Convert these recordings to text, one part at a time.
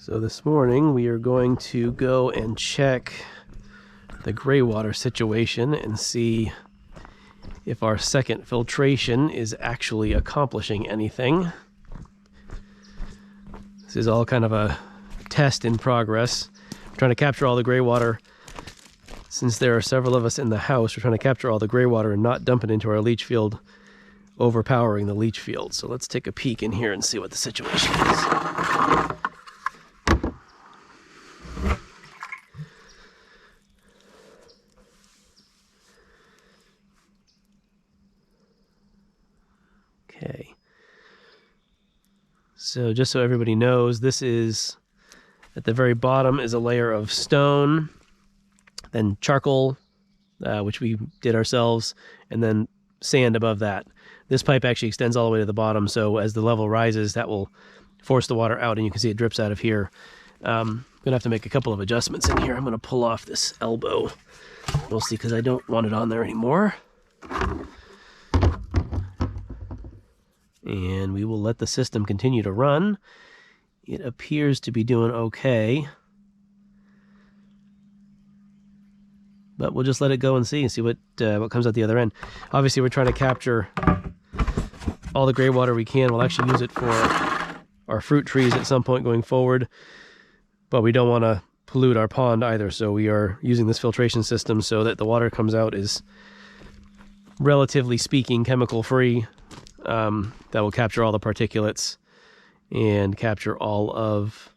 So this morning we are going to go and check the gray water situation and see if our second filtration is actually accomplishing anything. This is all kind of a test in progress. We're trying to capture all the gray water. Since there are several of us in the house, we're trying to capture all the gray water and not dump it into our leach field, overpowering the leach field. So let's take a peek in here and see what the situation is. Okay. So just so everybody knows, this is, at the very bottom is a layer of stone, then charcoal, which we did ourselves, and then sand above that. This pipe actually extends all the way to the bottom, so as the level rises, that will force the water out, and you can see it drips out of here. I'm going to have to make a couple of adjustments in here. I'm going to pull off this elbow, mostly because I don't want it on there anymore. And we will let the system continue to run. It appears to be doing okay. But we'll just let it go and see what comes out the other end. Obviously, we're trying to capture all the gray water we can. We'll actually use it for our fruit trees at some point going forward. But we don't want to pollute our pond either. So we are using this filtration system so that the water comes out is, relatively speaking, chemical-free. That will capture all the particulates and capture all of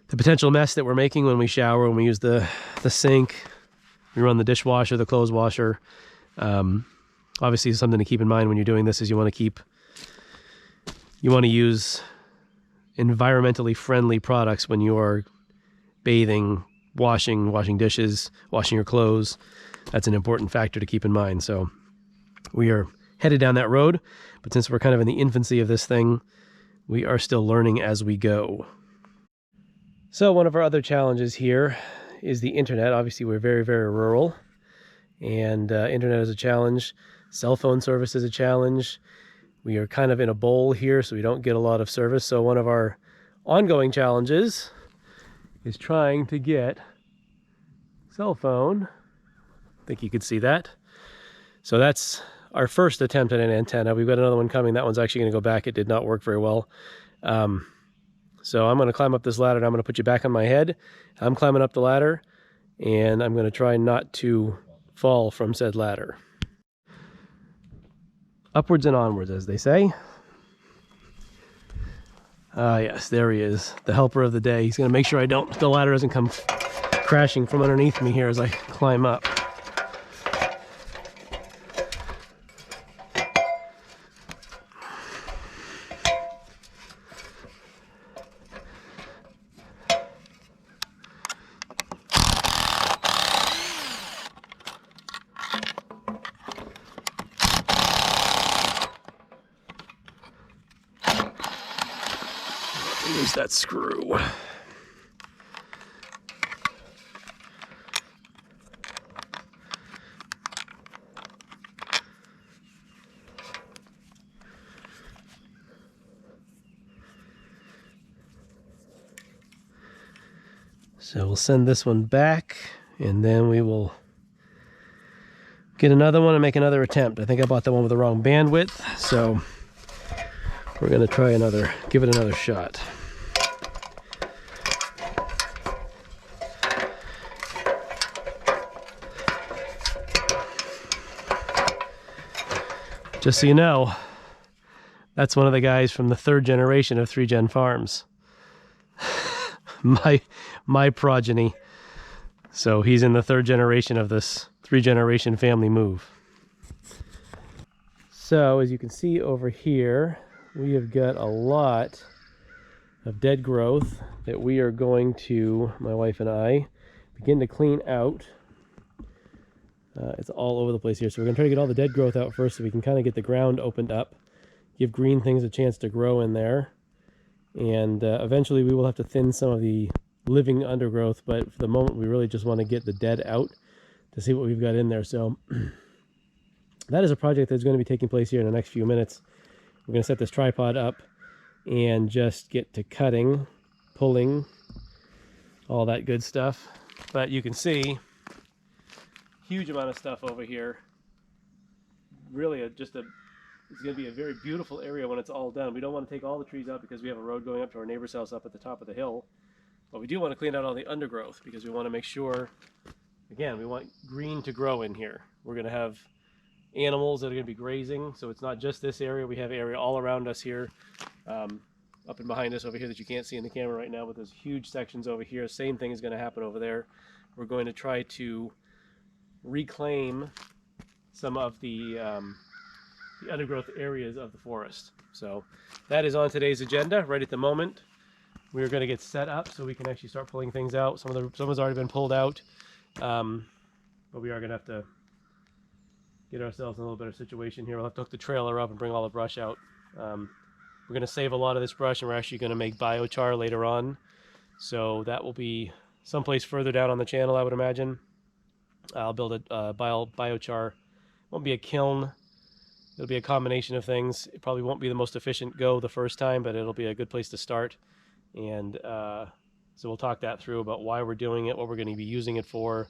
the potential mess that we're making when we shower, when we use the sink, we run the dishwasher, the clothes washer. Obviously, something to keep in mind when you're doing this is you want to use environmentally friendly products when you are bathing, washing dishes, washing your clothes. That's an important factor to keep in mind. So we are headed down that road, but since we're kind of in the infancy of this thing, we are still learning as we go. So one of our other challenges here is the internet. Obviously, we're very, very rural, and internet is a challenge. Cell phone service is a challenge. We are kind of in a bowl here, so we don't get a lot of service. So one of our ongoing challenges is trying to get cell phone. I think you could see that. So that's our first attempt at an antenna. We've got another one coming. That one's actually going to go back. It did not work very well. So I'm going to climb up this ladder, and I'm going to put you back on my head. I'm climbing up the ladder, and I'm going to try not to fall from said ladder. Upwards and onwards, as they say. Yes, there he is, the helper of the day. He's going to make sure the ladder doesn't come crashing from underneath me here as I climb up. Use that screw. So we'll send this one back, and then we will get another one and make another attempt. I think I bought the one with the wrong bandwidth, so we're going to give it another shot. Just so you know, that's one of the guys from the third generation of 3Gen Farms. my progeny. So he's in the third generation of this 3-generation family move. So as you can see over here, we have got a lot of dead growth that we are going to, my wife and I, begin to clean out. It's all over the place here. So we're going to try to get all the dead growth out first so we can kind of get the ground opened up, give green things a chance to grow in there. And eventually we will have to thin some of the living undergrowth, but for the moment we really just want to get the dead out to see what we've got in there. So that is a project that's going to be taking place here in the next few minutes. We're going to set this tripod up and just get to cutting pulling, all that good stuff. But you can see huge amount of stuff over here. Really it's going to be a very beautiful area when it's all done. We don't want to take all the trees out because we have a road going up to our neighbor's house up at the top of the hill. But we do want to clean out all the undergrowth because we want to make sure, again, we want green to grow in here. We're going to have animals that are going to be grazing, so it's not just this area. We have area all around us here, up and behind us over here that you can't see in the camera right now, but there's huge sections over here. Same thing is going to happen over there. We're going to try to reclaim some of the undergrowth areas of the forest. So that is on today's agenda right at the moment. We're going to get set up so we can actually start pulling things out. Some has already been pulled out, but we are going to have to get ourselves in a little better situation here. We'll have to hook the trailer up and bring all the brush out. We're going to save a lot of this brush, and we're actually going to make biochar later on. So that will be someplace further down on the channel, I would imagine. I'll build a biochar. It won't be a kiln. It'll be a combination of things. It probably won't be the most efficient go the first time, but it'll be a good place to start. And so we'll talk that through about why we're doing it, what we're going to be using it for.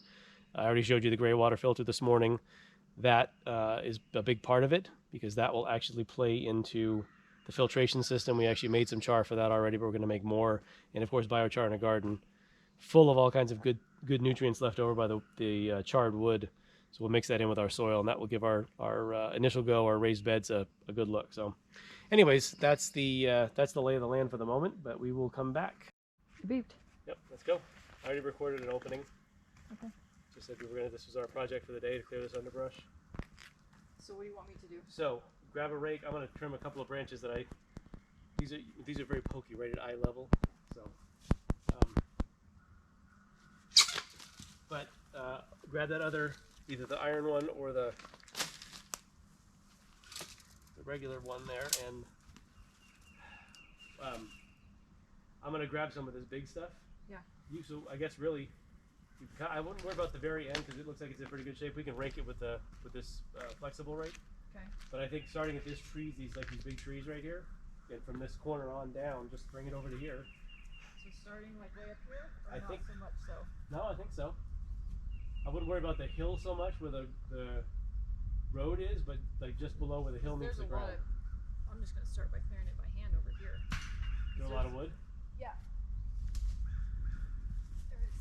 I already showed you the gray water filter this morning. That is a big part of it because that will actually play into the filtration system. We actually made some char for that already, but we're going to make more. And of course, biochar in a garden full of all kinds of good nutrients left over by the charred wood. So we'll mix that in with our soil, and that will give our initial go, our raised beds, a good look. So anyways, that's the lay of the land for the moment, but we will come back. You beeped. Yep, let's go. I already recorded an opening. Okay. Just said this was our project for the day, to clear this underbrush. So what do you want me to do? So grab a rake. I'm going to trim a couple of branches that these are very pokey, right at eye level. So, grab that other, either the iron one or the regular one there, and I'm going to grab some of this big stuff. Yeah. So I guess really, I wouldn't worry about the very end because it looks like it's in pretty good shape. We can rake it with this flexible rake. Okay. But I think starting at this tree, these big trees right here, and from this corner on down, just bring it over to here. So starting like way up here, or I not think so much so? No, I think so. I wouldn't worry about the hill so much where the road is, but like just below where the hill meets the ground. I'm just gonna start by clearing it by hand over here. Do a lot of wood? Yeah. There it is.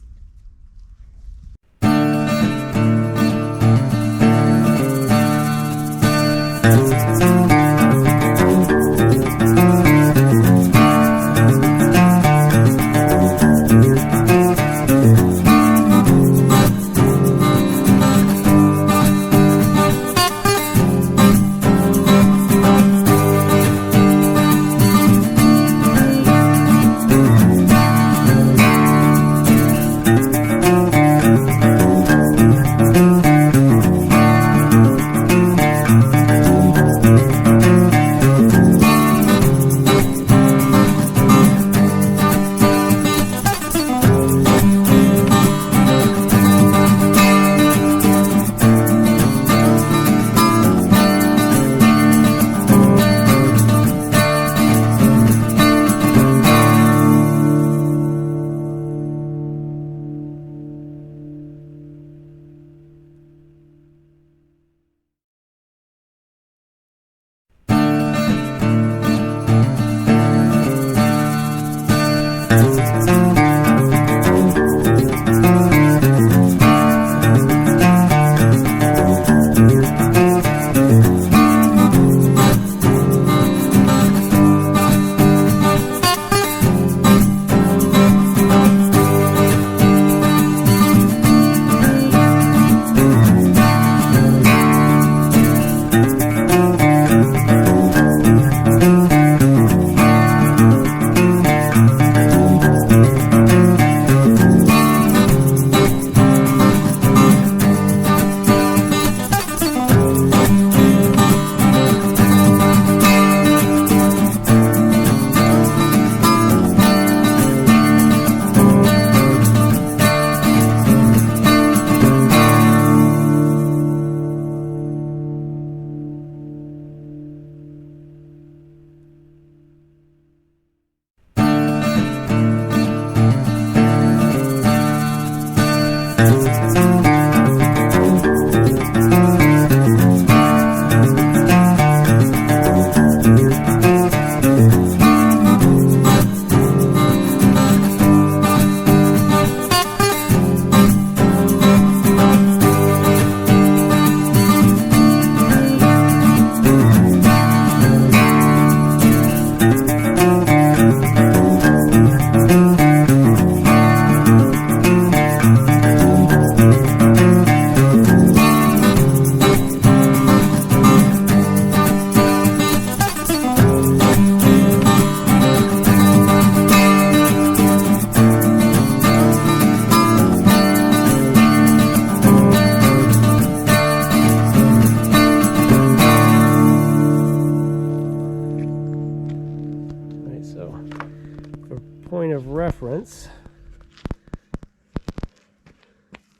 point of reference,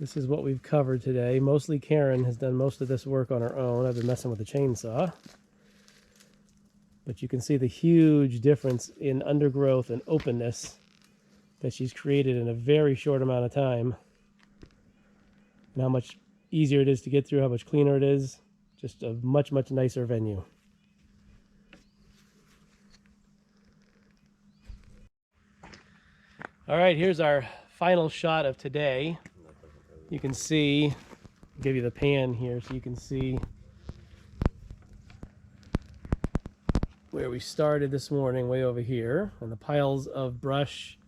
this is what we've covered today. Mostly Karen has done most of this work on her own. I've been messing with the chainsaw. But you can see the huge difference in undergrowth and openness that she's created in a very short amount of time. And how much easier it is to get through, how much cleaner it is. Just a much, much nicer venue. All right, here's our final shot of today. You can see, I'll give you the pan here so you can see where we started this morning, way over here, and the piles of brush,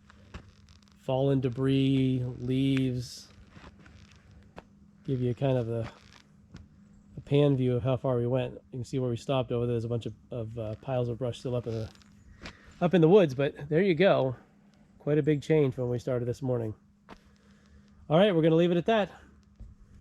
fallen debris, leaves. Give you kind of a pan view of how far we went. You can see where we stopped over there. There's a bunch of piles of brush still up in the woods, but there you go. Quite a big change from when we started this morning. All right, we're going to leave it at that.